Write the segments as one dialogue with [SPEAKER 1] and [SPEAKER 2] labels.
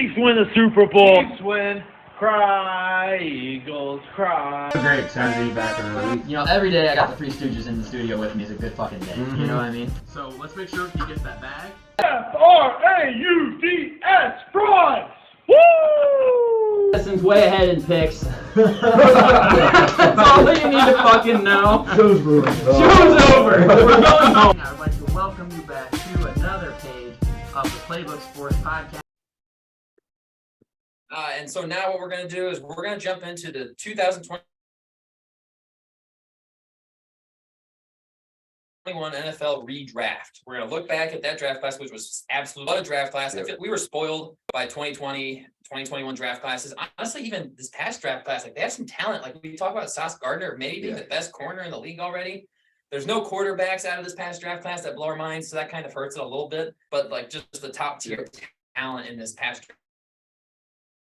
[SPEAKER 1] Chiefs win the Super Bowl.
[SPEAKER 2] Chiefs win. Cry, Eagles, cry.
[SPEAKER 3] Great, excited to be back in the league.
[SPEAKER 4] You know, every day I got the Three Stooges in the studio with me is a good fucking day.
[SPEAKER 3] Mm-hmm.
[SPEAKER 4] You know what I mean?
[SPEAKER 3] So let's make sure he gets that bag.
[SPEAKER 1] F-R-A-U-D-S, fries! Woo!
[SPEAKER 4] Justin's way ahead in picks. That's all that you need to fucking know.
[SPEAKER 3] Show's over.
[SPEAKER 4] Show's over. We're going home. I would like to welcome you back to another page of the Playbook Sports Podcast. And so now what we're going to do is we're going to jump into the 2021 NFL redraft. We're going to look back at that draft class, which was absolutely a draft class. I feel we were spoiled by 2020, 2021 draft classes. Honestly, even this past draft class, like they have some talent. Like we talk about Sauce Gardner, maybe being the best corner in the league already. There's no quarterbacks out of this past draft class that blow our minds, so that kind of hurts it a little bit. But like just the top tier talent in this past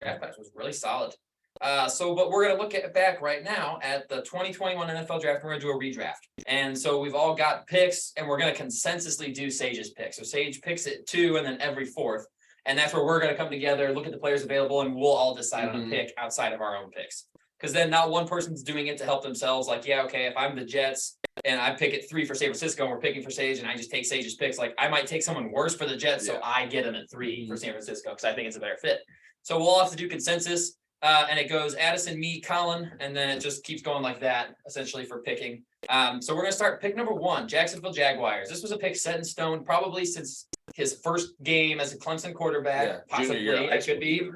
[SPEAKER 4] draft class was really solid. But we're going to look back right now at the 2021 NFL draft. We're going to do a redraft. And so we've all got picks, and we're going to consensusly do Sage's pick. So Sage picks it 2 and then every 4th. And that's where we're going to come together, look at the players available, and we'll all decide on a pick outside of our own picks. Because then not one person's doing it to help themselves. Like, yeah, okay, if I'm the Jets and I pick at 3 for San Francisco and we're picking for Sage and I just take Sage's picks, like I might take someone worse for the Jets, so I get him at 3 for San Francisco because I think it's a better fit. So we'll all have to do consensus, and it goes Addison, me, Colin, and then it just keeps going like that, essentially, for picking. So we're going to start pick number 1, Jacksonville Jaguars. This was a pick set in stone probably since his first game as a Clemson quarterback, possibly. I could be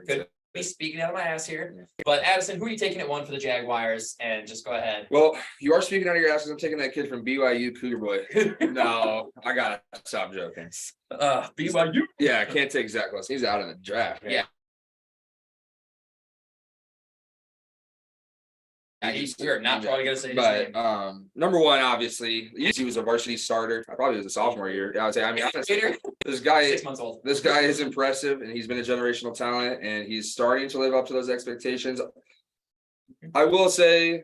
[SPEAKER 4] speaking out of my ass here. But Addison, who are you taking at 1 for the Jaguars? And just go ahead.
[SPEAKER 5] Well, you are speaking out of your ass because I'm taking that kid from BYU, Cougar Boy. No, I got to stop joking.
[SPEAKER 4] BYU?
[SPEAKER 5] Yeah, I can't take Zach Wilson. He's out in the draft. Man.
[SPEAKER 4] Yeah. We're not probably going to say his name.
[SPEAKER 5] Number 1, obviously, he was a varsity starter. I probably was a sophomore year. I would say, honestly, this guy
[SPEAKER 4] 6 months old.
[SPEAKER 5] This guy is impressive, and he's been a generational talent, and he's starting to live up to those expectations. I will say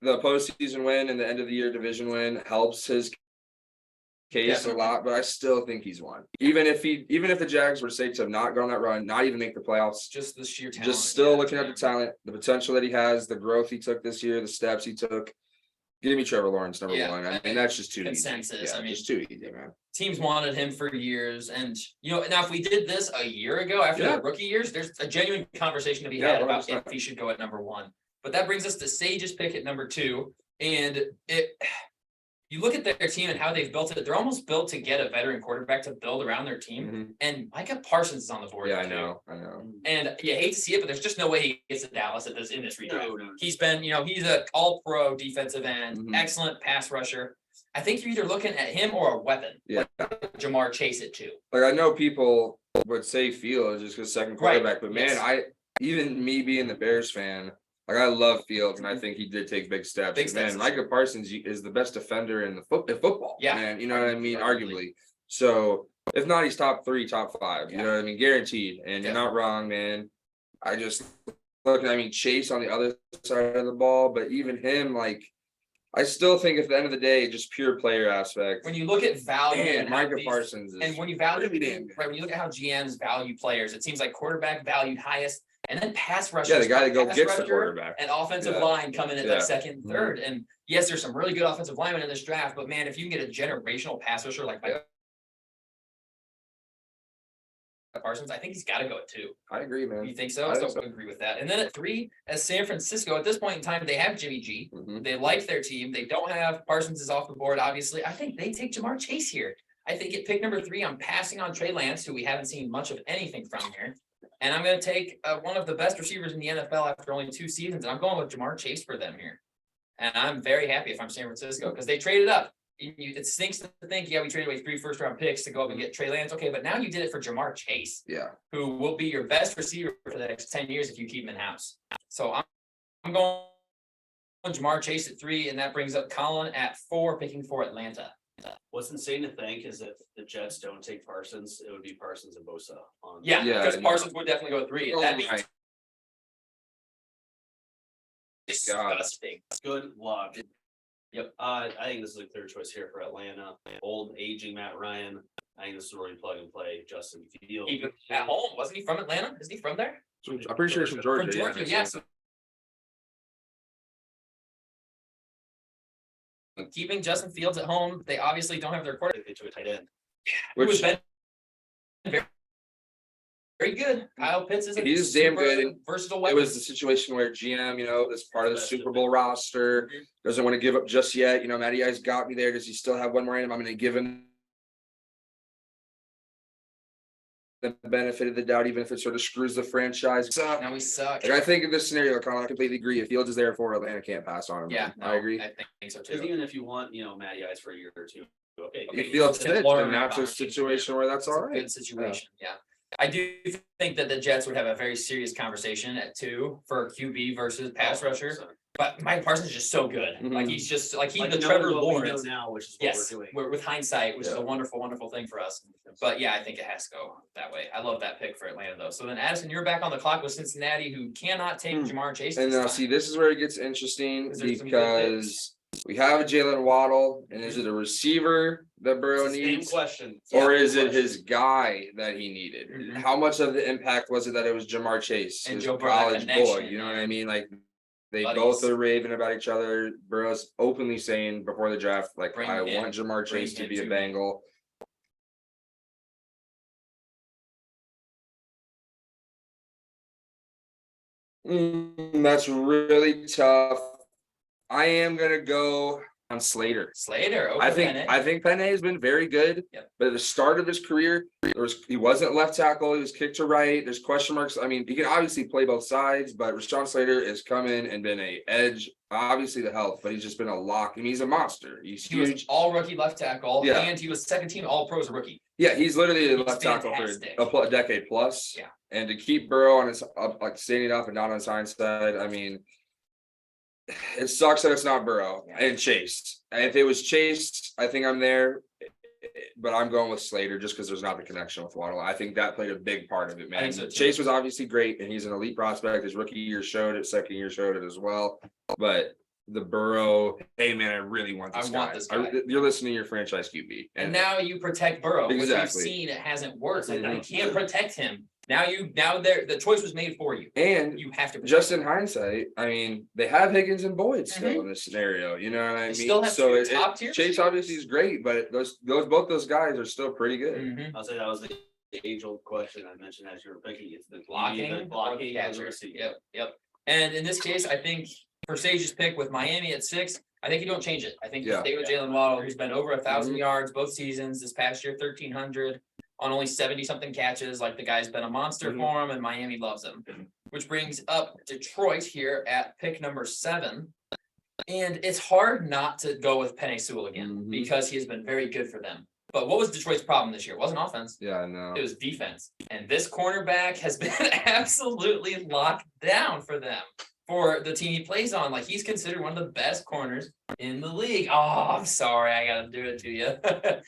[SPEAKER 5] the postseason win and the end of the year division win helps his case a lot, but I still think he's won. Even if the Jags were safe to have not gone that run, not even make the playoffs,
[SPEAKER 4] just the sheer talent.
[SPEAKER 5] Just still looking at the talent, the potential that he has, the growth he took this year, the steps he took. Give me Trevor Lawrence number 1. I mean, that's just too
[SPEAKER 4] consensus.
[SPEAKER 5] Easy. Just too easy, man.
[SPEAKER 4] Teams wanted him for years, and now if we did this a year ago after the rookie years, there's a genuine conversation to be had about if he should go at number 1. But that brings us to Sage's pick at number 2, and you look at their team and how they've built it. They're almost built to get a veteran quarterback to build around their team. And Micah Parsons is on the board.
[SPEAKER 5] Yeah, I know.
[SPEAKER 4] And you hate to see it, but there's just no way he gets to Dallas in this redraft. No. He's been, he's an all-pro defensive end, excellent pass rusher. I think you're either looking at him or a weapon. Yeah. Jamar Chase at 2.
[SPEAKER 5] Like, I know people would say Fields just because second quarterback, but man, even me being the Bears fan, like, I love Fields, and I think he did take big steps. Man, Micah Parsons is the best defender in the football. Yeah, man, you know what I mean? Arguably. So if not, he's top 3, top 5. You know what I mean? Guaranteed. And you're not wrong, man. I just look. I mean, Chase on the other side of the ball, but even him, like, I still think at the end of the day, just pure player aspect.
[SPEAKER 4] When you look at value,
[SPEAKER 5] and Micah Parsons,
[SPEAKER 4] and when you value, when you look at how GMs value players, it seems like quarterback valued highest. And then pass rushers.
[SPEAKER 5] Yeah, the guy that go gets the quarterback.
[SPEAKER 4] And offensive line coming in like 2nd, 3rd. And yes, there's some really good offensive linemen in this draft, but man, if you can get a generational pass rusher like Parsons, I think he's got to go at 2.
[SPEAKER 5] I agree, man.
[SPEAKER 4] You think so? I agree with that. And then at 3, as San Francisco, at this point in time, they have Jimmy G. They like their team. They don't have Parsons is off the board, obviously. I think they take Jamar Chase here. I think at pick number 3, I'm passing on Trey Lance, who we haven't seen much of anything from here. And I'm going to take one of the best receivers in the NFL after only 2 seasons. And I'm going with Jamar Chase for them here. And I'm very happy if I'm San Francisco because they traded up. It stinks to think, we traded away 3 first-round picks to go up and get Trey Lance. Okay, but now you did it for Jamar Chase, who will be your best receiver for the next 10 years if you keep him in-house. So I'm going Jamar Chase at 3, and that brings up Colin at 4, picking for Atlanta.
[SPEAKER 6] What's insane to think is if the Jets don't take Parsons, it would be Parsons and Bosa on.
[SPEAKER 4] Because Parsons would definitely go 3. That'd be disgusting.
[SPEAKER 6] Good luck.
[SPEAKER 4] Yep.
[SPEAKER 6] I think this is a clear choice here for Atlanta. Old aging Matt Ryan. I think this is where you plug and play Justin Fields.
[SPEAKER 4] Even at home, wasn't he from Atlanta? Isn't he from there?
[SPEAKER 5] I'm pretty sure he's from Georgia.
[SPEAKER 4] From Georgia, yeah. So keeping Justin Fields at home, they obviously don't have their quarterback.
[SPEAKER 6] They took a tight end.
[SPEAKER 4] Who has been very good. Kyle Pitts is
[SPEAKER 5] He's damn good.
[SPEAKER 4] Versatile
[SPEAKER 5] It
[SPEAKER 4] weapon.
[SPEAKER 5] was the situation where GM, is part of the Super Bowl roster, doesn't want to give up just yet. Matty Ice got me there. Does he still have one more in him? I'm going to give him the benefit of the doubt, even if it sort of screws the franchise.
[SPEAKER 4] Now we suck.
[SPEAKER 5] I think in this scenario, Colin, I completely agree. If Fields is there for Atlanta, can't pass on him.
[SPEAKER 4] Yeah,
[SPEAKER 5] I agree.
[SPEAKER 4] I think so
[SPEAKER 6] Because
[SPEAKER 4] too.
[SPEAKER 6] even if you want, Matty Ice for a year or two, okay.
[SPEAKER 5] If Fields
[SPEAKER 4] it's
[SPEAKER 5] fits,
[SPEAKER 4] Lauren
[SPEAKER 5] then that's a
[SPEAKER 4] Bonner.
[SPEAKER 5] situation where that's
[SPEAKER 4] It's
[SPEAKER 5] all
[SPEAKER 4] a
[SPEAKER 5] right.
[SPEAKER 4] good situation. Yeah. I do think that the Jets would have a very serious conversation at 2 for QB versus pass rusher. But Mike Parsons is just so good.
[SPEAKER 5] Mhm.
[SPEAKER 4] Like he's just like he's
[SPEAKER 6] Like
[SPEAKER 4] the
[SPEAKER 6] knowing
[SPEAKER 4] Trevor
[SPEAKER 6] what we know
[SPEAKER 4] Lawrence.
[SPEAKER 6] now, which is what
[SPEAKER 4] Yes,
[SPEAKER 6] we're doing.
[SPEAKER 4] with hindsight, which is
[SPEAKER 5] Yeah.
[SPEAKER 4] a wonderful, wonderful thing for us. But yeah, I think it has to go that way. I love that pick for Atlanta though. So then Addison, you're back on the clock with Cincinnati, who cannot take Jamar Chase.
[SPEAKER 5] And
[SPEAKER 4] this
[SPEAKER 5] now
[SPEAKER 4] time.
[SPEAKER 5] see, this is where it gets interesting
[SPEAKER 4] Is there some good
[SPEAKER 5] because we have a Jalen Waddle, and is it a receiver that Burrow
[SPEAKER 6] It's the same
[SPEAKER 5] needs?
[SPEAKER 6] question.
[SPEAKER 5] Or
[SPEAKER 6] Same
[SPEAKER 5] is it
[SPEAKER 6] question.
[SPEAKER 5] his guy that he needed?
[SPEAKER 4] Mhm.
[SPEAKER 5] How much of the impact was it that it was Jamar Chase,
[SPEAKER 4] And
[SPEAKER 5] his
[SPEAKER 4] Joe Burrow, that
[SPEAKER 5] college boy?
[SPEAKER 4] connection,
[SPEAKER 5] You know what
[SPEAKER 4] man.
[SPEAKER 5] I mean? Like they
[SPEAKER 4] Buddies.
[SPEAKER 5] both are raving about each other. Burrow's openly saying before the draft, like,
[SPEAKER 4] Bring
[SPEAKER 5] I
[SPEAKER 4] him-
[SPEAKER 5] want Jamar
[SPEAKER 4] bring
[SPEAKER 5] Chase to
[SPEAKER 4] him
[SPEAKER 5] be a
[SPEAKER 4] to me.
[SPEAKER 5] Bengal. That's really tough. I am gonna go on Slater.
[SPEAKER 4] Slater. Okay,
[SPEAKER 5] I think Penny has been very good,
[SPEAKER 4] Yep.
[SPEAKER 5] but at the start of his career, he wasn't left tackle. He was kicked to right. There's question marks. I mean, he can obviously play both sides, but Rashawn Slater has come in and been a edge. Obviously the health, but he's just been a lock. I mean, he's a monster. He's
[SPEAKER 4] He was
[SPEAKER 5] huge.
[SPEAKER 4] all rookie left tackle,
[SPEAKER 5] Yeah.
[SPEAKER 4] and he was second team All Pro as a rookie.
[SPEAKER 5] Yeah, he's literally a
[SPEAKER 4] He's
[SPEAKER 5] left tackle
[SPEAKER 4] fantastic.
[SPEAKER 5] for a decade plus.
[SPEAKER 4] Yeah.
[SPEAKER 5] And to keep Burrow on his up, like standing up and not on his hind side, I mean, it sucks that it's not Burrow and Chase. And if it was Chase, I think I'm there. But I'm going with Slater just because there's not the connection with Waddle. I think that played a big part of it,
[SPEAKER 4] I
[SPEAKER 5] man.
[SPEAKER 4] think so, too.
[SPEAKER 5] Chase was obviously great, and he's an elite prospect. His rookie year showed it, second year showed it as well. But the Burrow, hey man, I really want this
[SPEAKER 4] I
[SPEAKER 5] guy.
[SPEAKER 4] want this guy.
[SPEAKER 5] You're listening to your franchise QB,
[SPEAKER 4] And now you protect Burrow, which we've
[SPEAKER 5] Exactly.
[SPEAKER 4] seen it hasn't worked. Like,
[SPEAKER 5] Mhm.
[SPEAKER 4] you can't protect him. Now the choice was made for you.
[SPEAKER 5] and
[SPEAKER 4] You have to protect
[SPEAKER 5] just
[SPEAKER 4] him.
[SPEAKER 5] in hindsight, I mean, they have Higgins and Boyd still in this scenario. You know what I
[SPEAKER 4] They
[SPEAKER 5] mean?
[SPEAKER 4] still have
[SPEAKER 5] So
[SPEAKER 4] two top-tier
[SPEAKER 5] Chase obviously is great, but both those guys are still pretty good.
[SPEAKER 4] Mhm.
[SPEAKER 6] I'll say that was the age-old question I mentioned as you were picking. It's the
[SPEAKER 4] Blocking,
[SPEAKER 6] the blocking,
[SPEAKER 4] or
[SPEAKER 6] and the
[SPEAKER 4] catcher.
[SPEAKER 6] receiving.
[SPEAKER 4] Yep. And in this case, I think for Sage's pick with Miami at 6, I think you don't change it. I think you
[SPEAKER 5] Yeah.
[SPEAKER 4] stay with Jalen Waddle, who's been over 1,000
[SPEAKER 5] Mhm.
[SPEAKER 4] yards both seasons. This past year, 1,300 on only 70 something catches. Like the guy's been a monster
[SPEAKER 5] Mhm.
[SPEAKER 4] for him, and Miami loves him. Which brings up Detroit here at pick number 7. And it's hard not to go with Penei Sewell again
[SPEAKER 5] Mhm.
[SPEAKER 4] because he has been very good for them. But what was Detroit's problem this year? It wasn't offense.
[SPEAKER 5] Yeah, no.
[SPEAKER 4] It was defense. And this cornerback has been absolutely locked down for them, for the team he plays on. Like he's considered one of the best corners in the league. Oh, I'm sorry. I got to do it to you.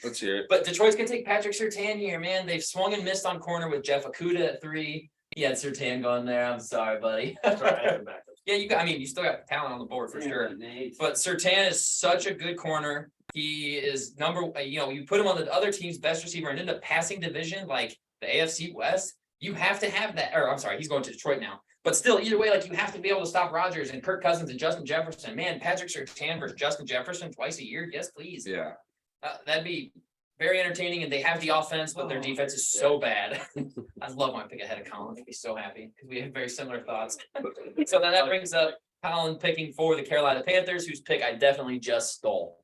[SPEAKER 5] Let's hear it.
[SPEAKER 4] But Detroit's going to take Patrick Surtain here, man. They've swung and missed on corner with Jeff Okuda at 3. He had Surtain going there. I'm sorry, buddy.
[SPEAKER 6] Sorry, I have to back up.
[SPEAKER 4] Yeah, you still got talent on the board for sure.
[SPEAKER 6] Yeah, Nate.
[SPEAKER 4] But Surtain is such a good corner. He is you put him on the other team's best receiver and in the passing division, like the AFC West, you have to have that. Or I'm sorry, he's going to Detroit now. But still, either way, like you have to be able to stop Rodgers and Kirk Cousins and Justin Jefferson. Man, Patrick Surtain versus Justin Jefferson twice a year. Yes, please.
[SPEAKER 5] Yeah.
[SPEAKER 4] That'd be very entertaining. And they have the offense, but their defense is so bad. I love my pick ahead of Colin. I'd be so happy because we have very similar thoughts. So then that brings up Colin picking for the Carolina Panthers, whose pick I definitely just stole.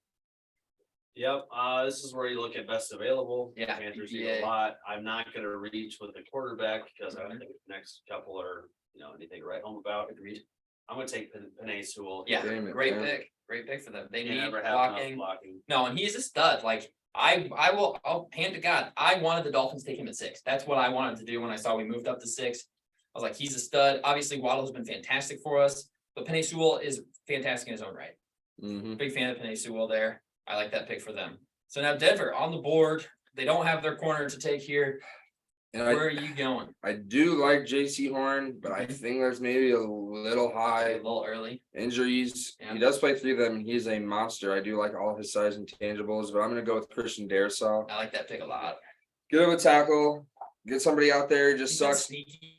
[SPEAKER 6] Yep, this is where you look at best available.
[SPEAKER 4] Yeah,
[SPEAKER 6] Panthers
[SPEAKER 4] yeah.
[SPEAKER 6] need a lot. I'm not gonna reach with the quarterback because I don't think the next couple are, anything to write home about.
[SPEAKER 4] Agreed.
[SPEAKER 6] I'm gonna take Penei Sewell.
[SPEAKER 4] Yeah,
[SPEAKER 5] Damn it,
[SPEAKER 4] great
[SPEAKER 5] man.
[SPEAKER 4] pick. Great pick for them. They
[SPEAKER 6] You
[SPEAKER 4] need
[SPEAKER 6] never have enough
[SPEAKER 4] blocking.
[SPEAKER 6] blocking.
[SPEAKER 4] No, and he's a stud. Like I'll hand to God. I wanted the Dolphins to take him at 6. That's what I wanted to do when I saw we moved up to 6. I was like, he's a stud. Obviously, Waddle has been fantastic for us, but Penei Sewell is fantastic in his own right.
[SPEAKER 5] Mhm.
[SPEAKER 4] Big fan of Penei Sewell there. I like that pick for them. So now Denver on the board. They don't have their corner to take here.
[SPEAKER 5] And
[SPEAKER 4] Where are you going?
[SPEAKER 5] I do like JC Horn, but I
[SPEAKER 4] Mhm.
[SPEAKER 5] think that's maybe a little
[SPEAKER 4] A
[SPEAKER 5] high.
[SPEAKER 4] little early.
[SPEAKER 5] Injuries.
[SPEAKER 4] Yeah.
[SPEAKER 5] He does play 3 of them, and he's a monster. I do like all his size and tangibles, but I'm gonna go with Christian Darrisaw.
[SPEAKER 4] I like that pick a lot.
[SPEAKER 5] Get him a tackle, get somebody out there, just
[SPEAKER 4] He's been
[SPEAKER 5] sucks.
[SPEAKER 4] sneaky.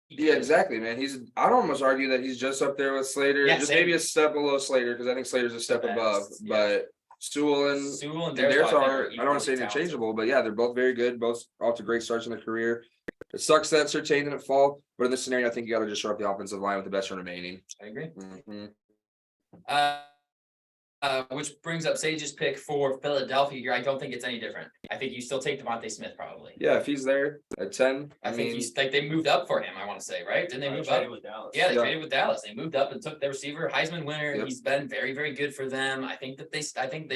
[SPEAKER 5] Yeah, exactly, man. I'd almost argue that he's just up there with Slater,
[SPEAKER 4] Yeah,
[SPEAKER 5] just
[SPEAKER 4] same.
[SPEAKER 5] maybe a step below Slater, because I think Slater's a step above.
[SPEAKER 4] Yeah.
[SPEAKER 5] But Sewell and
[SPEAKER 4] Sewell and
[SPEAKER 5] Darius
[SPEAKER 4] Darius
[SPEAKER 5] are, I don't want to say
[SPEAKER 4] equally
[SPEAKER 5] interchangeable, but yeah, they're both very good, both off to great starts in their career. It sucks that Surtain didn't fall, but in this scenario, I think you got to just shore up the offensive line with the best remaining.
[SPEAKER 4] I agree.
[SPEAKER 5] Mhm.
[SPEAKER 4] Which brings up Sage's pick for Philadelphia here. I don't think it's any different. I think you still take Devontae Smith probably.
[SPEAKER 5] Yeah, if he's there at 10,
[SPEAKER 4] I think he's like they moved up for him. I want to say, right? Didn't they move up?
[SPEAKER 6] with Dallas.
[SPEAKER 4] Yeah, they
[SPEAKER 5] Yeah.
[SPEAKER 4] traded with Dallas. They moved up and took their receiver, Heisman winner.
[SPEAKER 5] Yep.
[SPEAKER 4] He's been very, very good for them. I think they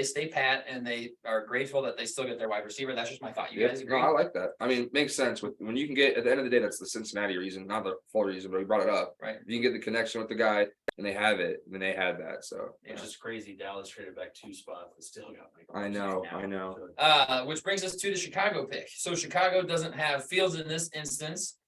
[SPEAKER 4] stay pat and they are grateful that they still get their wide receiver. That's just my thought. You
[SPEAKER 5] Yeah,
[SPEAKER 4] guys
[SPEAKER 5] no,
[SPEAKER 4] agree?
[SPEAKER 5] I like that. I mean, it makes sense with when you can get at the end of the day, that's the Cincinnati reason, not the full reason, but we brought it up.
[SPEAKER 4] Right.
[SPEAKER 5] If you can get the connection with the guy and they have it, then they had that. So
[SPEAKER 6] Which is crazy. Dallas traded back 2 spots and still got Michael
[SPEAKER 5] I
[SPEAKER 6] Parsons.
[SPEAKER 5] know.
[SPEAKER 4] Which brings us to the Chicago pick. So Chicago doesn't have Fields in this instance.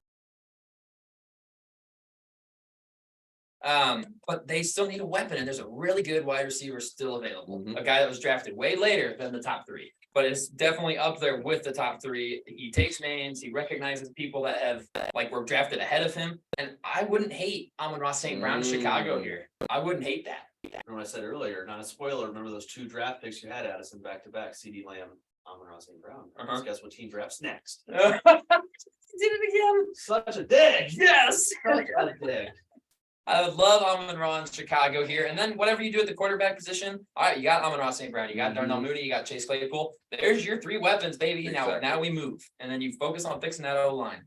[SPEAKER 4] But they still need a weapon, and there's a really good wide receiver still available.
[SPEAKER 5] Mhm.
[SPEAKER 4] A guy that was drafted way later than the top 3, but it's definitely up there with the top 3. He takes names, he recognizes people that have were drafted ahead of him, and I wouldn't hate Amon-Ra St. Brown in Chicago here. I wouldn't hate that.
[SPEAKER 6] Remember what I said earlier, not a spoiler. Remember those 2 draft picks you had, Addison, back to back, CD Lamb, Amon-Ra St. Brown.
[SPEAKER 4] Uh-huh.
[SPEAKER 6] Guess what team drafts next?
[SPEAKER 4] Did it again.
[SPEAKER 6] Such a dig.
[SPEAKER 4] Yes.
[SPEAKER 6] Such a dig.
[SPEAKER 4] I would love Amon-Ra in Chicago here. And then whatever you do at the quarterback position, all right, you got Amon-Ra St. Brown, you got Darnell Mooney, you got Chase Claypool. There's your 3 weapons, baby.
[SPEAKER 5] Exactly.
[SPEAKER 4] Now we move. And then you focus on fixing that O-line.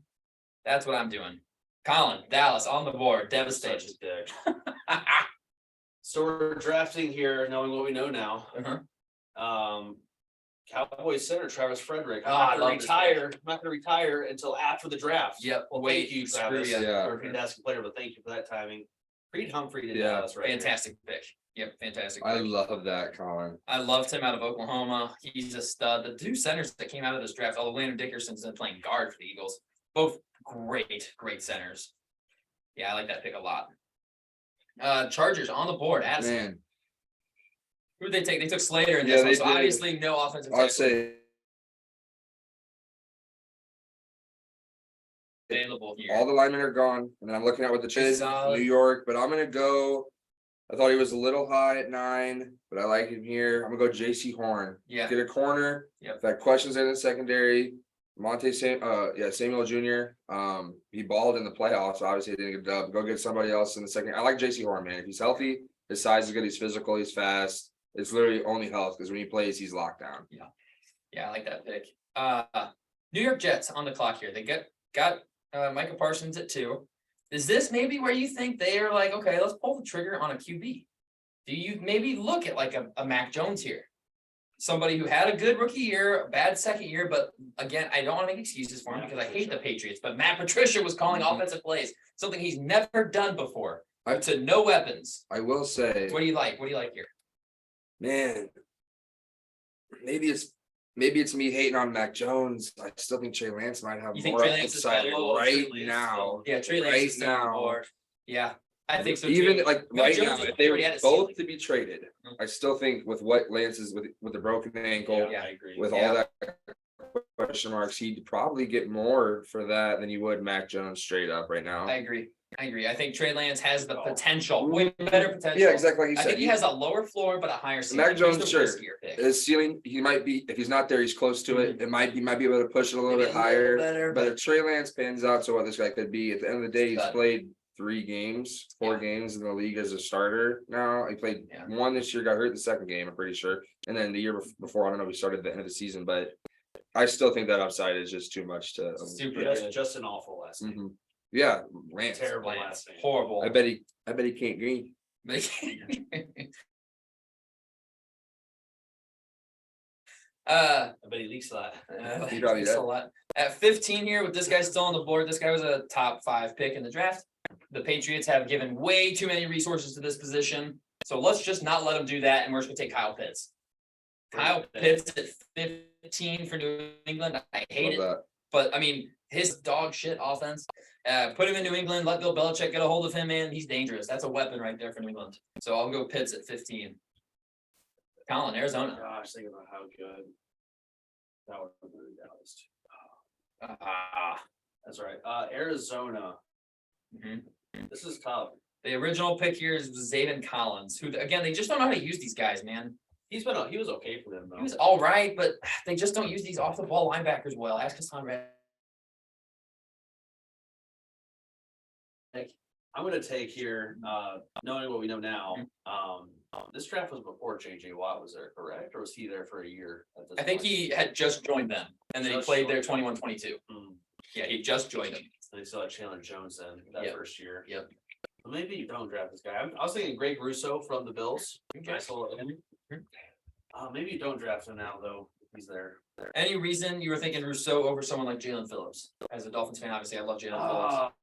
[SPEAKER 4] That's what I'm doing. Colin, Dallas on the board,
[SPEAKER 6] Such
[SPEAKER 4] devastated.
[SPEAKER 6] a dig. So we're drafting here, knowing what we know now. Cowboys center Travis Frederick.
[SPEAKER 4] I
[SPEAKER 6] I'm
[SPEAKER 4] love
[SPEAKER 6] not
[SPEAKER 4] this
[SPEAKER 6] gonna retire. I'm not gonna retire until after the draft.
[SPEAKER 4] Yep.
[SPEAKER 6] Well,
[SPEAKER 4] Wait,
[SPEAKER 6] thank you,
[SPEAKER 4] screw
[SPEAKER 6] Travis.
[SPEAKER 4] ya.
[SPEAKER 5] Yeah.
[SPEAKER 6] You're a fantastic player, but thank you for that timing. Creed Humphrey to
[SPEAKER 5] Yeah.
[SPEAKER 6] Dallas, right?
[SPEAKER 4] Fantastic pick. Yep, fantastic
[SPEAKER 5] I
[SPEAKER 4] pick.
[SPEAKER 5] love that, Colin.
[SPEAKER 4] I loved him out of Oklahoma. He's a stud. The 2 centers that came out of this draft, although Landon Dickerson's been playing guard for the Eagles, both great centers. Yeah, I like that pick a lot. Chargers on the board. Addison.
[SPEAKER 5] Man,
[SPEAKER 4] Who did they take? They took Slater in
[SPEAKER 5] Yeah,
[SPEAKER 4] this one,
[SPEAKER 5] they
[SPEAKER 4] so
[SPEAKER 5] did.
[SPEAKER 4] obviously no offensive
[SPEAKER 5] I'd
[SPEAKER 4] tackle
[SPEAKER 5] say
[SPEAKER 4] available here.
[SPEAKER 5] all the linemen are gone, and then I'm looking at what the trade
[SPEAKER 4] Solid.
[SPEAKER 5] New York, but I'm gonna go. I thought he was a little high at 9, but I like him here. I'm gonna go JC Horn.
[SPEAKER 4] Yeah.
[SPEAKER 5] Get a corner.
[SPEAKER 4] Yep.
[SPEAKER 5] That questions in the secondary. Samuel Jr. He balled in the playoffs. Obviously, he didn't get a dub. Go get somebody else in the second. I like JC Horn, man. If he's healthy, his size is good. He's physical. He's fast. It's literally only health because when he plays, he's locked down.
[SPEAKER 4] Yeah, I like that pick. New York Jets on the clock here. They got Micah Parsons at 2. Is this maybe where you think they are like, okay, let's pull the trigger on a QB? Do you maybe look at like a Mac Jones here? Somebody who had a good rookie year, a bad second year, but again, I don't want to make excuses for him because I hate the Patriots, but Matt Patricia was calling offensive plays, something he's never done before. To no weapons.
[SPEAKER 5] I will say,
[SPEAKER 4] What do you like? What do you like here?
[SPEAKER 5] man, maybe it's me hating on Mac Jones. I still think Trey Lance might have
[SPEAKER 4] You think
[SPEAKER 5] more
[SPEAKER 4] Trey Lance is
[SPEAKER 5] upside
[SPEAKER 4] better?
[SPEAKER 5] right
[SPEAKER 6] Trey Lance
[SPEAKER 5] now.
[SPEAKER 4] Yeah, Trey Lance
[SPEAKER 5] Right
[SPEAKER 4] is still on
[SPEAKER 5] now.
[SPEAKER 4] board. Yeah, I think so
[SPEAKER 5] Even
[SPEAKER 4] too.
[SPEAKER 5] like
[SPEAKER 4] Mac
[SPEAKER 5] right
[SPEAKER 4] Jones
[SPEAKER 5] now,
[SPEAKER 4] is
[SPEAKER 5] if they were
[SPEAKER 4] already at a
[SPEAKER 5] both
[SPEAKER 4] ceiling.
[SPEAKER 5] to be traded,
[SPEAKER 4] Mhm.
[SPEAKER 5] I still think with what Lance is with the broken ankle,
[SPEAKER 4] Yeah.
[SPEAKER 6] I agree.
[SPEAKER 5] with
[SPEAKER 4] Yeah.
[SPEAKER 5] all that question marks, he'd probably get more for that than you would Mac Jones straight up right now.
[SPEAKER 4] I agree. I think Trey Lance has the potential, way better potential.
[SPEAKER 5] Yeah, exactly like you
[SPEAKER 4] I
[SPEAKER 5] said.
[SPEAKER 4] think he has a lower floor, but a higher ceiling.
[SPEAKER 5] Mac Jones,
[SPEAKER 4] He's the
[SPEAKER 5] sure.
[SPEAKER 4] riskier pick.
[SPEAKER 5] His ceiling, he might be, if he's not there, he's close to it. He might be able to push it a little
[SPEAKER 4] Maybe
[SPEAKER 5] bit
[SPEAKER 4] a little
[SPEAKER 5] higher.
[SPEAKER 4] better,
[SPEAKER 5] But if Trey Lance pans out to what this guy could be, at the end of the day, he's
[SPEAKER 4] Stud.
[SPEAKER 5] played 4
[SPEAKER 4] Yeah.
[SPEAKER 5] games in the league as a starter now. He played
[SPEAKER 4] Yeah.
[SPEAKER 5] 1 this year, got hurt the second game, I'm pretty sure. And then the year before, I don't know, he started at the end of the season, but I still think that upside is just too much to.
[SPEAKER 4] Super
[SPEAKER 6] Just,
[SPEAKER 4] good.
[SPEAKER 6] just an awful last name.
[SPEAKER 5] Mhm. Yeah, Lance.
[SPEAKER 6] Terrible
[SPEAKER 4] Lance.
[SPEAKER 6] last name.
[SPEAKER 4] Horrible.
[SPEAKER 5] I bet he can't green.
[SPEAKER 4] Uh,
[SPEAKER 6] I bet he leaks a lot.
[SPEAKER 5] He probably
[SPEAKER 4] it's a
[SPEAKER 5] does.
[SPEAKER 4] lot. At 15 here, with this guy still on the board, this guy was a top 5 pick in the draft. The Patriots have given way too many resources to this position. So let's just not let him do that. And we're just gonna take Kyle Pitts. Kyle Pitts at 15 for New England. I hate
[SPEAKER 5] Love
[SPEAKER 4] it.
[SPEAKER 5] that.
[SPEAKER 4] But I mean, his dog shit offense. Put him in New England, let Bill Belichick get a hold of him, man. He's dangerous. That's a weapon right there for New England. So I'll go Pitts at 15. Colin, Arizona.
[SPEAKER 6] Gosh, think about how good. That would have been Dallas too.
[SPEAKER 4] Ah.
[SPEAKER 6] That's right. Arizona.
[SPEAKER 4] Mhm.
[SPEAKER 6] This is tough.
[SPEAKER 4] The original pick here is Zayden Collins, who again they just don't know how to use these guys, man.
[SPEAKER 6] He was okay for them though.
[SPEAKER 4] He was all right, but they just don't use these off the ball linebackers well. Ask Hassan Reddick.
[SPEAKER 6] I'm gonna take here, knowing what we know now, this draft was before JJ Watt was there, correct? Or was he there for a year at this
[SPEAKER 4] I think
[SPEAKER 6] point?
[SPEAKER 4] he had just joined them, and then he
[SPEAKER 6] Just
[SPEAKER 4] played there
[SPEAKER 6] joined.
[SPEAKER 4] 21-22.
[SPEAKER 6] Hmm.
[SPEAKER 4] Yeah, he just joined them.
[SPEAKER 6] And he still had Chandler Jones then that
[SPEAKER 4] Yep.
[SPEAKER 6] first year.
[SPEAKER 4] Yep.
[SPEAKER 6] Well, maybe you don't draft this guy. I was thinking Greg Russo from the Bills. Nice little end. Maybe you don't draft him now though. If he's there.
[SPEAKER 4] Any reason you were thinking Rousseau over someone like Jalen Phillips? As a Dolphins fan, obviously, I love Jalen Phillips.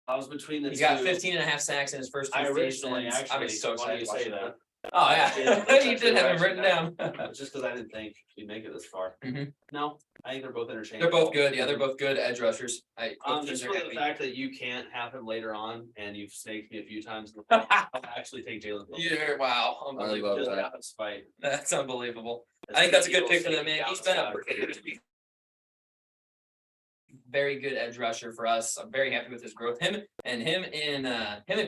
[SPEAKER 6] I was between the
[SPEAKER 4] He
[SPEAKER 6] two.
[SPEAKER 4] got 15.5 sacks in his first two
[SPEAKER 6] I originally
[SPEAKER 4] seasons.
[SPEAKER 6] actually,
[SPEAKER 4] I'm so
[SPEAKER 6] why
[SPEAKER 4] excited
[SPEAKER 6] do you
[SPEAKER 4] to
[SPEAKER 6] say
[SPEAKER 4] watch
[SPEAKER 6] that?
[SPEAKER 4] him. Oh yeah, you did have him written down.
[SPEAKER 6] Just because I didn't think we'd make it this far.
[SPEAKER 4] Mhm.
[SPEAKER 6] No, I think they're both interchangeable.
[SPEAKER 4] They're both good. Yeah, they're both good edge rushers. Both teams
[SPEAKER 6] Just
[SPEAKER 4] are
[SPEAKER 6] for the
[SPEAKER 4] happy.
[SPEAKER 6] fact that you can't have him later on, and you've snaked me a few times, I'll actually take Jalen. Phillips.
[SPEAKER 4] Yeah, wow,
[SPEAKER 5] I
[SPEAKER 4] unbelievable.
[SPEAKER 5] love
[SPEAKER 6] Just
[SPEAKER 5] that.
[SPEAKER 6] out of spite.
[SPEAKER 4] That's unbelievable. I think that's a good pick for them, man. He's been a very good edge rusher for us. I'm very happy with his growth. Him and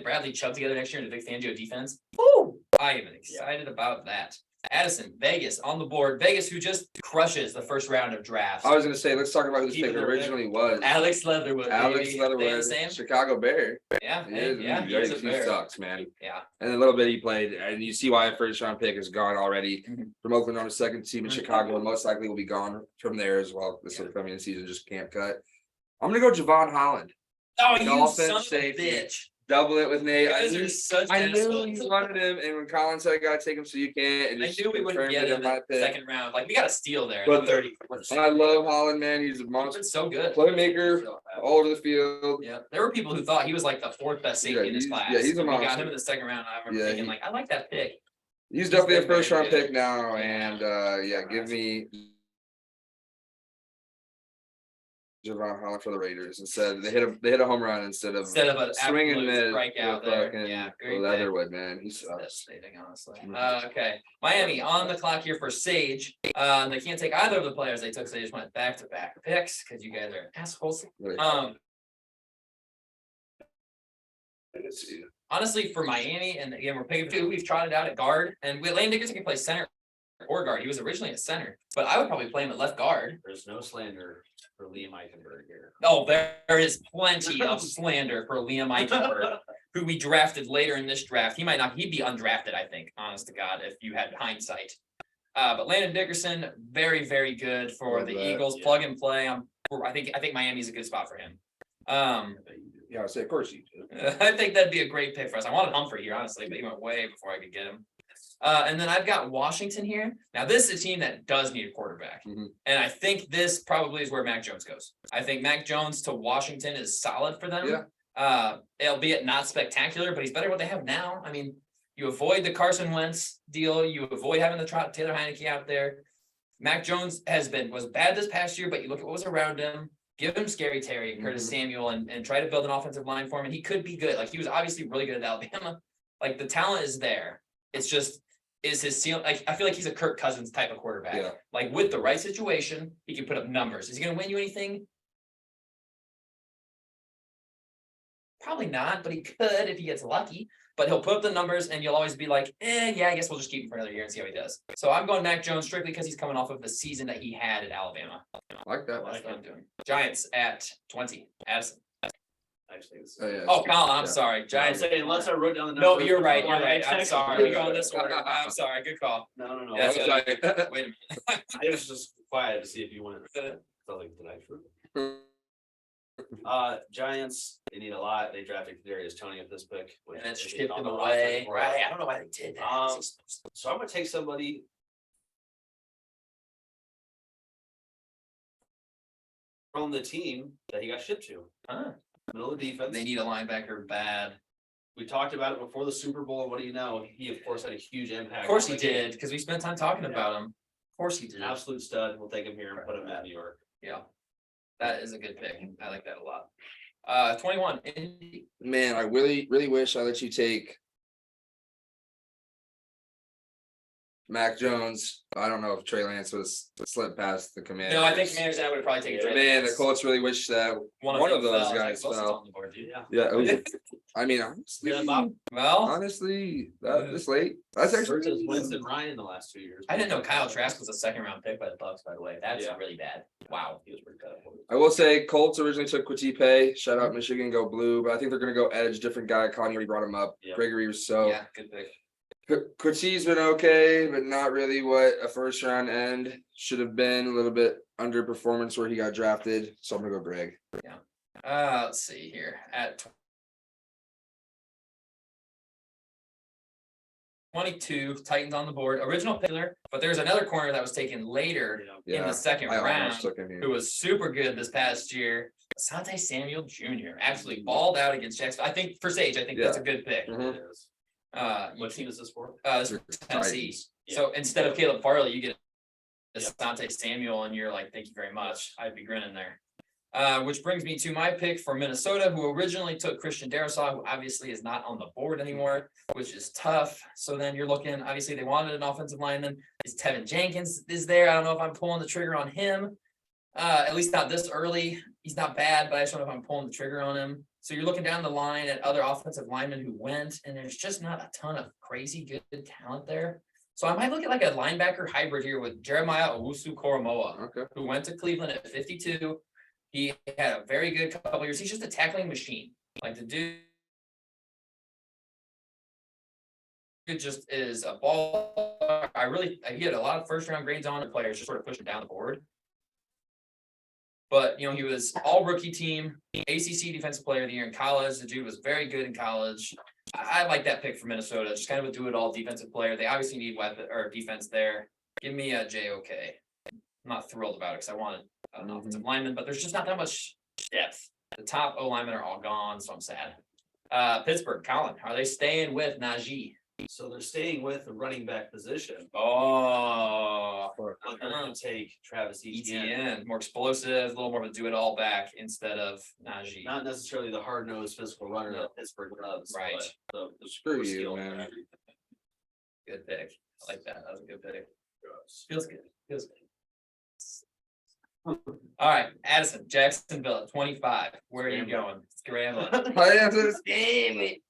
[SPEAKER 4] Bradley Chubb together next year in the Vic Fangio defense. Woo! I am excited about that. Addison, Vegas on the board. Vegas, who just crushes the first round of drafts.
[SPEAKER 5] I was gonna say, let's talk about who this
[SPEAKER 6] Keep
[SPEAKER 5] pick
[SPEAKER 6] it
[SPEAKER 5] originally was.
[SPEAKER 4] Alex Leatherwood.
[SPEAKER 5] Alex
[SPEAKER 4] baby.
[SPEAKER 5] Leatherwood,
[SPEAKER 4] They the same?
[SPEAKER 5] Chicago Bear.
[SPEAKER 4] Yeah,
[SPEAKER 5] He
[SPEAKER 4] hey,
[SPEAKER 5] is,
[SPEAKER 4] yeah,
[SPEAKER 5] he
[SPEAKER 4] he is a
[SPEAKER 5] he
[SPEAKER 4] bear.
[SPEAKER 5] sucks, man.
[SPEAKER 4] Yeah.
[SPEAKER 5] And a little bit he played, and you see why a first round pick is gone already
[SPEAKER 4] Mhm.
[SPEAKER 5] from Oakland on a second team in
[SPEAKER 4] Mhm.
[SPEAKER 5] Chicago, and most likely will be gone from there as well. This upcoming season just can't cut. I'm gonna go Javon Holland.
[SPEAKER 4] Oh, you
[SPEAKER 5] Dolphins
[SPEAKER 4] son of a
[SPEAKER 5] safety.
[SPEAKER 4] bitch.
[SPEAKER 5] Double it with
[SPEAKER 4] You
[SPEAKER 5] Nate.
[SPEAKER 4] guys are such
[SPEAKER 5] I knew
[SPEAKER 4] assholes.
[SPEAKER 5] you wanted him, and when Colin said I gotta take him, so you can't. And
[SPEAKER 4] I
[SPEAKER 5] just
[SPEAKER 4] knew we wouldn't
[SPEAKER 5] confirmed
[SPEAKER 4] get
[SPEAKER 5] it
[SPEAKER 4] him
[SPEAKER 5] in my
[SPEAKER 4] in the
[SPEAKER 5] pick.
[SPEAKER 4] second round. Like, we got a steal there.
[SPEAKER 5] But
[SPEAKER 4] 30.
[SPEAKER 5] I love Holland, man. He's a
[SPEAKER 4] He's
[SPEAKER 5] monster
[SPEAKER 4] been so good.
[SPEAKER 5] playmaker all over the field.
[SPEAKER 4] Yeah, there were people who thought he was like the fourth best safety in this
[SPEAKER 5] he's-
[SPEAKER 4] class.
[SPEAKER 5] yeah, he's a
[SPEAKER 4] And we got
[SPEAKER 5] monster.
[SPEAKER 4] him in the second round. I remember
[SPEAKER 5] Yeah,
[SPEAKER 4] thinking
[SPEAKER 5] he-
[SPEAKER 4] like, I like that pick.
[SPEAKER 5] He's definitely a
[SPEAKER 4] been very
[SPEAKER 5] first round
[SPEAKER 4] good.
[SPEAKER 5] pick now, and yeah, give me Javon Holland for the Raiders instead. They hit a home run instead of
[SPEAKER 4] An
[SPEAKER 5] swinging
[SPEAKER 4] absolute
[SPEAKER 5] miss
[SPEAKER 4] strikeout
[SPEAKER 5] with
[SPEAKER 4] there.
[SPEAKER 5] fucking
[SPEAKER 4] Yeah, great pick.
[SPEAKER 5] Leatherwood, man. He sucks.
[SPEAKER 4] Devastating, honestly.
[SPEAKER 5] Mhm.
[SPEAKER 4] Okay, Miami on the clock here for Sage. They can't take either of the players they took, so they just went back to back picks because you guys are assholes.
[SPEAKER 5] Really. Let's see.
[SPEAKER 4] Honestly, for Miami, and again, we're picking two. We've trotted out at guard, and Lane Dickerson can play center or guard. He was originally a center, but I would probably play him at left guard.
[SPEAKER 6] There's no slander for Liam Eichenberg here.
[SPEAKER 4] Oh, there is plenty of slander for Liam Eichenberg, who we drafted later in this draft. He'd be undrafted, I think, honest to God, if you had hindsight. But Landon Dickerson, very, very good for
[SPEAKER 5] Love
[SPEAKER 4] the
[SPEAKER 5] that,
[SPEAKER 4] Eagles.
[SPEAKER 6] yeah.
[SPEAKER 4] Plug and play. I think Miami's a good spot for him.
[SPEAKER 5] Yeah, I say, of course you do.
[SPEAKER 4] I think that'd be a great pick for us. I wanted Humphrey here, honestly, but he went way before I could get him. And then I've got Washington here. Now, this is a team that does need a quarterback.
[SPEAKER 5] Mhm.
[SPEAKER 4] And I think this probably is where Mac Jones goes. I think Mac Jones to Washington is solid for them.
[SPEAKER 5] Yeah.
[SPEAKER 4] Albeit not spectacular, but he's better than what they have now. I mean, you avoid the Carson Wentz deal. You avoid having the Taylor Heineke out there. Mac Jones was bad this past year, but you look at what was around him. Give him Scary Terry and Curtis Samuel and try to build an offensive line for him. And he could be good. Like, he was obviously really good at Alabama. Like, the talent is there. It's just, is his ceiling. Like, I feel like he's a Kirk Cousins type of quarterback.
[SPEAKER 5] Yeah.
[SPEAKER 4] Like, with the right situation, he can put up numbers. Is he going to win you anything? Probably not, but he could if he gets lucky. But he'll put up the numbers, and you'll always be like, yeah, I guess we'll just keep him for another year and see how he does. So I'm going Mac Jones strictly because he's coming off of the season that he had at Alabama.
[SPEAKER 5] I like that.
[SPEAKER 4] That's what I'm doing. Giants at 20. Addison.
[SPEAKER 6] Actually, it's-
[SPEAKER 5] Oh, yeah.
[SPEAKER 4] Oh, Colin, I'm
[SPEAKER 5] Yeah.
[SPEAKER 4] sorry.
[SPEAKER 6] I'm
[SPEAKER 4] Giants.
[SPEAKER 6] saying, unless I wrote down the
[SPEAKER 4] No,
[SPEAKER 6] numbers.
[SPEAKER 4] you're right.
[SPEAKER 6] before
[SPEAKER 4] You're
[SPEAKER 6] I
[SPEAKER 4] right. I'm
[SPEAKER 6] texted
[SPEAKER 4] sorry.
[SPEAKER 6] you.
[SPEAKER 4] We're going this order. I'm sorry. Good call.
[SPEAKER 6] No.
[SPEAKER 4] Yeah,
[SPEAKER 5] I was
[SPEAKER 4] so-
[SPEAKER 5] like,
[SPEAKER 4] Wait a minute.
[SPEAKER 6] I was just quiet to see if you wanted. So like, did I true? Giants, they need a lot. They drafted Kadarius Toney at this pick. Which
[SPEAKER 4] And it's
[SPEAKER 6] is
[SPEAKER 4] shipped
[SPEAKER 6] on
[SPEAKER 4] him
[SPEAKER 6] the
[SPEAKER 4] away.
[SPEAKER 6] roster.
[SPEAKER 4] Right. I don't know why they did that.
[SPEAKER 6] So I'm gonna take somebody from the team that he got shipped to.
[SPEAKER 4] Huh.
[SPEAKER 6] Middle of the defense.
[SPEAKER 4] They need a linebacker bad.
[SPEAKER 6] We talked about it before the Super Bowl, and what do you know? He of course had a huge impact.
[SPEAKER 4] Of course he
[SPEAKER 6] on the game.
[SPEAKER 4] did, because we spent time talking about him. Of course he did.
[SPEAKER 6] An absolute stud. We'll take him here and put him at New York.
[SPEAKER 4] Yeah. That is a good pick. I like that a lot. 21. Indy.
[SPEAKER 5] man, I really wish I let you take Mac Jones. I don't know if Trey Lance was slipped past the Commanders.
[SPEAKER 4] No, I think Commanders and I would have probably taken Trey
[SPEAKER 5] Man, the
[SPEAKER 4] Lance.
[SPEAKER 5] Colts really wish that one of
[SPEAKER 4] them
[SPEAKER 5] those
[SPEAKER 4] fell.
[SPEAKER 5] guys
[SPEAKER 4] Jack Wilson's
[SPEAKER 5] fell.
[SPEAKER 4] on the board, dude.
[SPEAKER 6] Yeah.
[SPEAKER 5] Yeah, I mean, honestly,
[SPEAKER 6] Good, Bob.
[SPEAKER 4] Well,
[SPEAKER 5] honestly, this late. That's actually
[SPEAKER 6] Versus Winston Ryan the last 2 years.
[SPEAKER 4] I didn't know Kyle Trask was a second-round pick by the Bucks, by the way. That's
[SPEAKER 6] Yeah.
[SPEAKER 4] really bad. Wow.
[SPEAKER 6] He was pretty good.
[SPEAKER 5] I will say Colts originally took Quatipe. Shout out Michigan, go blue. But I think they're going to go edge, different guy. Connie already brought him up.
[SPEAKER 6] Yeah.
[SPEAKER 5] Gregory Rousseau.
[SPEAKER 4] Yeah, good pick.
[SPEAKER 5] Quati's been okay, but not really what a first round end should have been. A little bit underperformance where he got drafted. So I'm going to go Greg.
[SPEAKER 4] Let's see here. At 22, Titans on the board. Original pillar, but there's another corner that was taken later
[SPEAKER 6] Yeah.
[SPEAKER 4] in the second
[SPEAKER 5] I
[SPEAKER 4] round
[SPEAKER 5] almost took him here.
[SPEAKER 4] who was super good this past year. Asante Samuel Jr. actually balled out against Jacksonville. I think for Sage, I think that's a good pick.
[SPEAKER 5] Mhm.
[SPEAKER 6] It is.
[SPEAKER 4] You
[SPEAKER 6] What
[SPEAKER 4] can-
[SPEAKER 6] team is this for?
[SPEAKER 4] This is Tennessee.
[SPEAKER 5] Titans.
[SPEAKER 4] So instead of Caleb Farley, you get Asante Samuel, and you're like, thank you very much. I'd be grinning there. Which brings me to my pick for Minnesota, who originally took Christian Darrisaw, who obviously is not on the board anymore, which is tough. So then you're looking, obviously they wanted an offensive lineman. Is Tevin Jenkins is there? I don't know if I'm pulling the trigger on him. At least not this early. He's not bad, but I just don't know if I'm pulling the trigger on him. So you're looking down the line at other offensive linemen who went, and there's just not a ton of crazy good talent there. So I might look at like a linebacker hybrid here with Jeremiah Owusu-Koramoah,
[SPEAKER 5] Okay.
[SPEAKER 4] who went to Cleveland at 52. He had a very good couple of years. He's just a tackling machine. Like the dude just is a ball. He had a lot of first round grades on the players, just sort of pushing down the board. But, he was all rookie team, ACC defensive player of the year in college. The dude was very good in college. I like that pick for Minnesota. Just kind of a do-it-all defensive player. They obviously need weapon or defense there. Give me a JOK. I'm not thrilled about it because I wanted an offensive lineman, but there's just not that much depth. The top O linemen are all gone, so I'm sad. Pittsburgh, Colin, are they staying with Najee?
[SPEAKER 6] So they're staying with the running back position.
[SPEAKER 4] Oh,
[SPEAKER 6] I'm going to take Travis Etienne.
[SPEAKER 4] ETN, more explosive, a little more of a do-it-all back instead of Najee.
[SPEAKER 6] Not necessarily the hard-nosed physical runner that Pittsburgh loves.
[SPEAKER 4] Right.
[SPEAKER 6] But the
[SPEAKER 5] Screw you,
[SPEAKER 6] skill.
[SPEAKER 5] man.
[SPEAKER 4] Good pick. I like that. That was a good pick. Feels good. Feels good. All right, Addison, Jacksonville at 25. Where are you going? Scrambling.
[SPEAKER 5] I have to They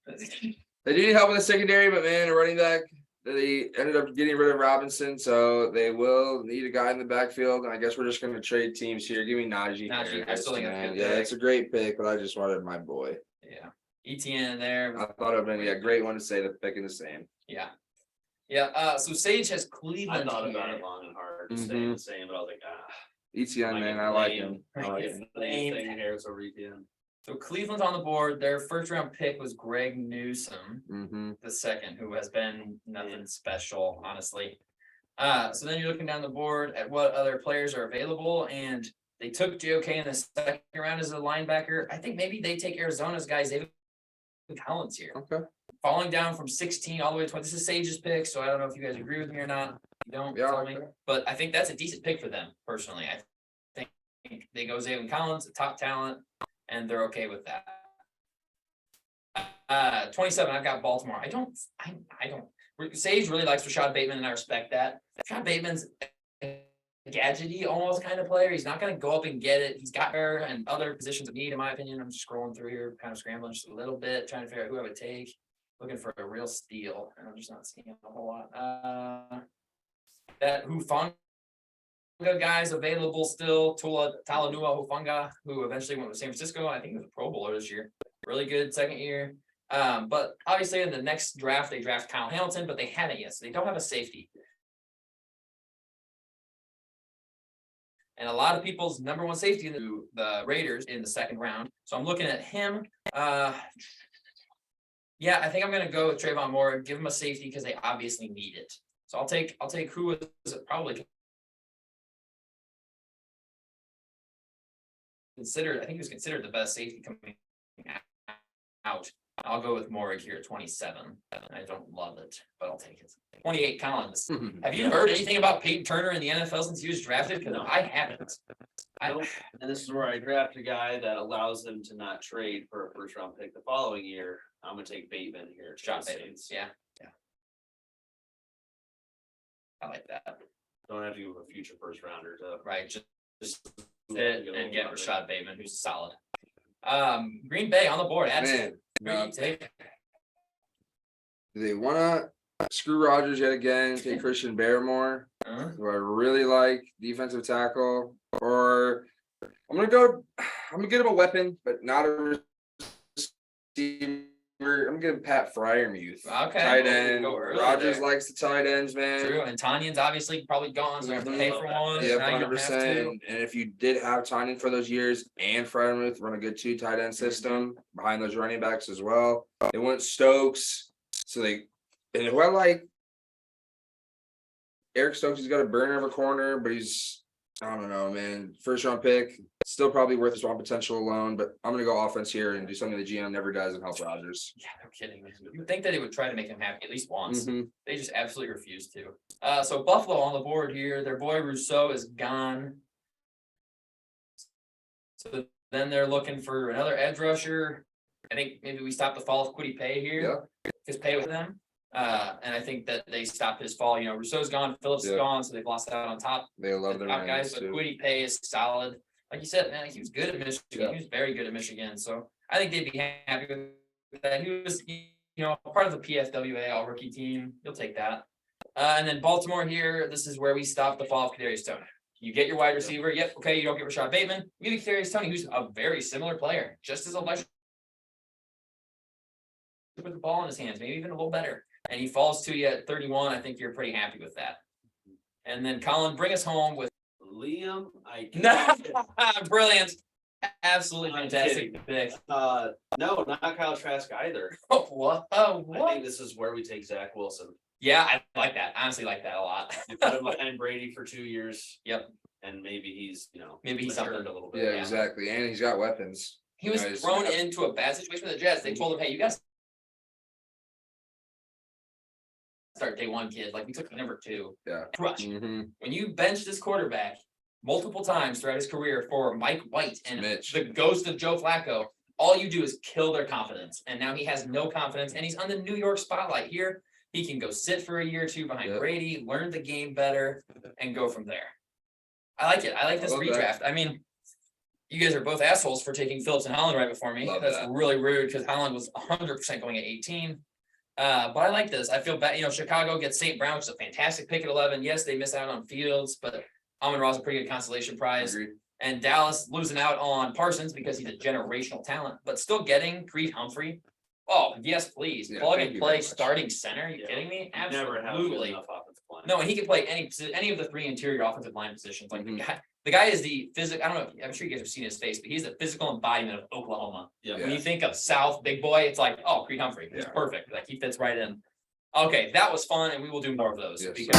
[SPEAKER 5] do need help in the secondary, but man, a running back, they ended up getting rid of Robinson, so they will need a guy in the backfield. And I guess we're just going to trade teams here. Give me Najee.
[SPEAKER 4] Najee, I still think that's a good
[SPEAKER 5] Yeah,
[SPEAKER 4] pick.
[SPEAKER 5] it's a great pick, but I just wanted my boy.
[SPEAKER 4] Yeah. ETN there.
[SPEAKER 5] I thought it would have been a great one to say the pick in the same.
[SPEAKER 4] Yeah. Yeah. So Sage has
[SPEAKER 6] I
[SPEAKER 4] Cleveland.
[SPEAKER 6] thought about
[SPEAKER 4] here.
[SPEAKER 6] it long and hard, staying the same, but I was like,
[SPEAKER 5] ETN, man, I like him. I like
[SPEAKER 4] It's
[SPEAKER 5] him.
[SPEAKER 4] lame.
[SPEAKER 6] Harris over Etienne.
[SPEAKER 4] So Cleveland's on the board. Their first round pick was Greg Newsome,
[SPEAKER 5] Mm-hmm.
[SPEAKER 4] the second, who has been nothing special, honestly. So then you're looking down the board at what other players are available, and they took JOK in the second round as a linebacker. I think maybe they take Arizona's guys, David Collins here.
[SPEAKER 5] Okay.
[SPEAKER 4] Falling down from 16 all the way to 20. This is Sage's pick, so I don't know if you guys agree with me or not. You don't
[SPEAKER 5] Yeah,
[SPEAKER 4] tell me.
[SPEAKER 5] okay.
[SPEAKER 4] But I think that's a decent pick for them, personally. I think they go Zayvon Collins, a top talent, and they're okay with that. 27, I've got Baltimore. I don't. Sage really likes Rashad Bateman, and I respect that. Rashad Bateman's a gadgety almost kind of player. He's not going to go up and get it. He's got her and other positions of need, in my opinion. I'm just scrolling through here, kind of scrambling just a little bit, trying to figure out who I would take. Looking for a real steal, and I'm just not seeing a whole lot. That Hufanga guys available still. Talanoa Hufanga, who eventually went to San Francisco. I think he was a Pro Bowler this year. Really good second year. But obviously in the next draft, they draft Kyle Hamilton, but they haven't yet, so they don't have a safety. And a lot of people's number one safety in the Raiders in the second round. So I'm looking at him. Yeah, I think I'm going to go with Trayvon Moore, give him a safety because they obviously need it. So I'll take who is it probably considered. I think he was considered the best safety coming out. I'll go with Morrig here at 27. I don't love it, but I'll take it. 28, Collins. Have you heard anything about Peyton Turner in the NFL since he was drafted? Because I haven't.
[SPEAKER 6] Nope. And this is where I draft a guy that allows them to not trade for a first round pick the following year. I'm gonna take Bateman here.
[SPEAKER 4] Shot Bateman. Yeah. I like that.
[SPEAKER 6] Don't have to give a future first rounder to.
[SPEAKER 4] Right, just sit and get Rashad Bateman, who's solid. Green Bay on the board.
[SPEAKER 5] Man,
[SPEAKER 4] Who do you take?
[SPEAKER 5] do they wanna screw Rodgers yet again, take Christian Barmore, who I really like, defensive tackle, or I'm gonna get him a weapon, but not a receiver. I'm gonna give him Pat Fryermuth.
[SPEAKER 4] Okay.
[SPEAKER 5] Tight end.
[SPEAKER 4] Go early
[SPEAKER 5] Rodgers
[SPEAKER 4] there.
[SPEAKER 5] likes the tight ends, man.
[SPEAKER 4] True, and Tanyan's obviously probably gone, so you have to pay for one.
[SPEAKER 5] Yeah,
[SPEAKER 4] Now you don't have
[SPEAKER 5] 100%.
[SPEAKER 4] to.
[SPEAKER 5] And if you did have Tanyan for those years and Fryermuth, run a good 2 tight end system behind those running backs as well. They went Stokes, and who I like, Eric Stokes, he's got a burner of a corner, but I don't know, man. First round pick, still probably worth his raw potential alone, but I'm gonna go offense here and do something the GM never does and help Rodgers.
[SPEAKER 4] Yeah, no kidding. You would think that they would try to make him happy at least once.
[SPEAKER 5] Mhm.
[SPEAKER 4] They just absolutely refuse to. So Buffalo on the board here. Their boy Rousseau is gone. So then they're looking for another edge rusher. I think maybe we stop the fall of Kwity Paye here. Because Paye with them. And I think that they stopped his fall. You know, Rousseau's gone, Phillips is gone, so they've lost out on top.
[SPEAKER 5] They love their
[SPEAKER 4] top guys,
[SPEAKER 5] ranks
[SPEAKER 4] but
[SPEAKER 5] too.
[SPEAKER 4] Kwity Paye is solid. Like you said, man, he was good at Michigan.
[SPEAKER 5] Yeah.
[SPEAKER 4] He was very good at Michigan. So I think they'd be happy with that. He was, part of the PFWA all rookie team. You'll take that. And then Baltimore here, this is where we stop the fall of Kadarius Toney. You get your wide receiver. Yep, okay, you don't get Rashad Bateman. You get Kadarius Toney, who's a very similar player, just as electric with the ball in his hands, maybe even a little better. And he falls to you at 31. I think you're pretty happy with that. And then Colin, bring us home with
[SPEAKER 6] Liam,
[SPEAKER 4] brilliant. Absolutely
[SPEAKER 6] I'm
[SPEAKER 4] fantastic pick.
[SPEAKER 6] no, not Kyle Trask either.
[SPEAKER 4] What?
[SPEAKER 6] I think this is where we take Zach Wilson.
[SPEAKER 4] Yeah, I like that. Honestly, like that a lot.
[SPEAKER 6] You put him behind Brady for 2 years.
[SPEAKER 4] Yep.
[SPEAKER 6] And maybe he's,
[SPEAKER 4] Maybe he's
[SPEAKER 6] matured
[SPEAKER 4] something.
[SPEAKER 6] a little bit.
[SPEAKER 5] Yeah, exactly. And he's got weapons.
[SPEAKER 4] He was
[SPEAKER 5] Nice.
[SPEAKER 4] thrown into a bad situation with the Jets. They told him, hey, you guys start day one, kid. Like we took number 2.
[SPEAKER 5] Yeah.
[SPEAKER 4] Crush.
[SPEAKER 5] Mhm.
[SPEAKER 4] When you bench this quarterback multiple times throughout his career for Mike White and
[SPEAKER 5] Mitch.
[SPEAKER 4] the ghost of Joe Flacco, all you do is kill their confidence. And now he has no confidence and he's on the New York spotlight here. He can go sit for a year or two behind
[SPEAKER 5] Yep.
[SPEAKER 4] Brady, learn the game better, and go from there. I like it. I like this
[SPEAKER 5] love
[SPEAKER 4] redraft.
[SPEAKER 5] that.
[SPEAKER 4] I mean, you guys are both assholes for taking Phillips and Holland right before me.
[SPEAKER 5] Love
[SPEAKER 4] That's
[SPEAKER 5] that.
[SPEAKER 4] really rude because Holland was 100% going at 18. But I like this. I feel bad. Chicago gets St. Brown, which is a fantastic pick at 11. Yes, they miss out on Fields, but Amon-Ra is a pretty good consolation prize.
[SPEAKER 5] Agreed.
[SPEAKER 4] And Dallas losing out on Parsons because he's a generational talent, but still getting Creed Humphrey. Oh, yes, please.
[SPEAKER 5] Yeah,
[SPEAKER 4] Plug
[SPEAKER 5] thank
[SPEAKER 4] and
[SPEAKER 5] you
[SPEAKER 4] play
[SPEAKER 5] very much.
[SPEAKER 4] starting center. Are you
[SPEAKER 6] Yeah.
[SPEAKER 4] kidding me?
[SPEAKER 6] Never have
[SPEAKER 4] Absolutely.
[SPEAKER 6] enough offensive line.
[SPEAKER 4] No, and he can play any of the 3 interior offensive line positions. Like
[SPEAKER 5] Mhm.
[SPEAKER 4] the guy is the physical. I don't know. I'm sure you guys have seen his face, but he's the physical embodiment of Oklahoma.
[SPEAKER 6] Yeah.
[SPEAKER 4] When you think of South big boy, it's like, oh, Creed Humphrey. He's
[SPEAKER 5] Yeah.
[SPEAKER 4] perfect. Like he fits right in. Okay, that was fun, and we will do more of those
[SPEAKER 5] Yes,
[SPEAKER 4] because.